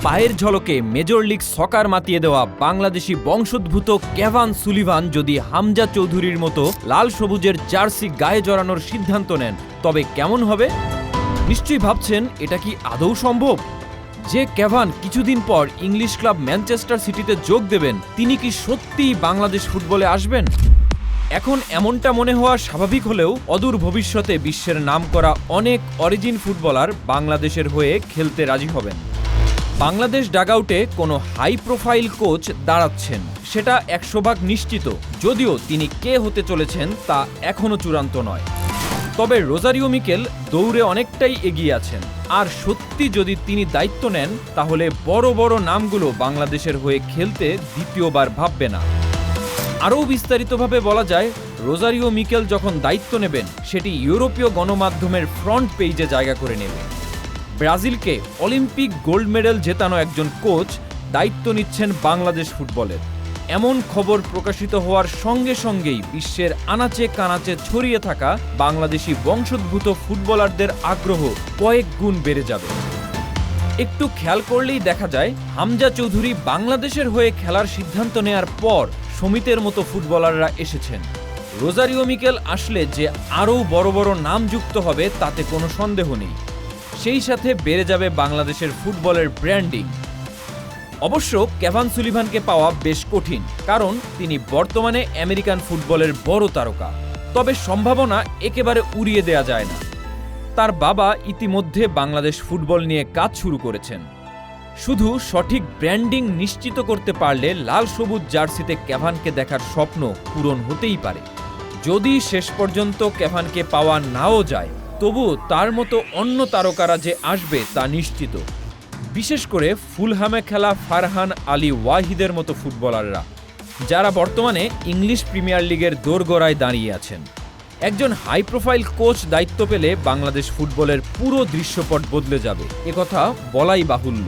পায়ের ঝলকে major league সকার মাতিয়ে দেওয়া বাংলাদেশি বংশোদ্ভূত কেভান সুলিভান যদি হামজা চৌধুরীর মতো লাল সবুজের জার্সি গায়ে জড়ানোর সিদ্ধান্ত নেন, তবে কেমন হবে? নিশ্চয়ই ভাবছেন, এটা কি আদৌ সম্ভব? যে কেভান কিছুদিন পর ইংলিশ ক্লাব ম্যানচেস্টার সিটিতে যোগ দেবেন, তিনি কি সত্যিই বাংলাদেশ ফুটবলে আসবেন? এখন এমনটা মনে হওয়া স্বাভাবিক হলেও অদূর ভবিষ্যতে বিশ্বের নামকরা অনেক অরিজিন ফুটবলার বাংলাদেশের হয়ে খেলতে রাজি হবেন। বাংলাদেশ ডাগআউটে কোনো হাই প্রোফাইল কোচ দাঁড়াচ্ছেন, সেটা 100% নিশ্চিত, যদিও তিনি কে হতে চলেছেন তা এখনও চূড়ান্ত নয়। তবে রোজারিও মিকেল দৌড়ে অনেকটাই এগিয়ে আছেন, আর সত্যি যদি তিনি দায়িত্ব নেন, তাহলে বড় বড় নামগুলো বাংলাদেশের হয়ে খেলতে দ্বিতীয়বার ভাববে না। আরও বিস্তারিতভাবে বলা যায়, রোজারিও মিকেল যখন দায়িত্ব নেবেন, সেটি ইউরোপীয় গণমাধ্যমের ফ্রন্ট পেজে জায়গা করে নেবে। ব্রাজিলকে অলিম্পিক গোল্ড মেডেল জেতানো একজন কোচ দায়িত্ব নিচ্ছেন বাংলাদেশ ফুটবলের, এমন খবর প্রকাশিত হওয়ার সঙ্গে সঙ্গেই বিশ্বের আনাচে কানাচে ছড়িয়ে থাকা বাংলাদেশি বংশোদ্ভূত ফুটবলারদের আগ্রহ কয়েক গুণ বেড়ে যাবে। একটু খেয়াল করলেই দেখা যায়, হামজা চৌধুরী বাংলাদেশের হয়ে খেলার সিদ্ধান্ত নেয়ার পর সমিতের মতো ফুটবলাররা এসেছেন। রোজারিও মিকেল আসলে যে আরও বড় বড় নাম যুক্ত হবে তাতে কোনো সন্দেহ নেই। সেই সাথে বেড়ে যাবে বাংলাদেশের ফুটবলের ব্র্যান্ডিং। অবশ্য কেভান সুলিভানকে পাওয়া বেশ কঠিন, কারণ তিনি বর্তমানে আমেরিকান ফুটবলের বড় তারকা। তবে সম্ভাবনা একেবারে উড়িয়ে দেয়া যায় না। তার বাবা ইতিমধ্যে বাংলাদেশ ফুটবল নিয়ে কাজ শুরু করেছেন। শুধু সঠিক ব্র্যান্ডিং নিশ্চিত করতে পারলে লাল সবুজ জার্সিতে কেভানকে দেখার স্বপ্ন পূরণ হতেই পারে। যদি শেষ পর্যন্ত কেভানকে পাওয়া নাও যায়, তবু তার মতো অন্য তারকারা যে আসবে তা নিশ্চিত। বিশেষ করে ফুলহামে খেলা ফারহান আলী ওয়াহিদের মতো ফুটবলাররা, যারা বর্তমানে ইংলিশ প্রিমিয়ার লিগের দোরগোড়ায় দাঁড়িয়ে আছেন। একজন হাই প্রোফাইল কোচ দায়িত্ব পেলে বাংলাদেশ ফুটবলের পুরো দৃশ্যপট বদলে যাবে, একথা বলাই বাহুল্য।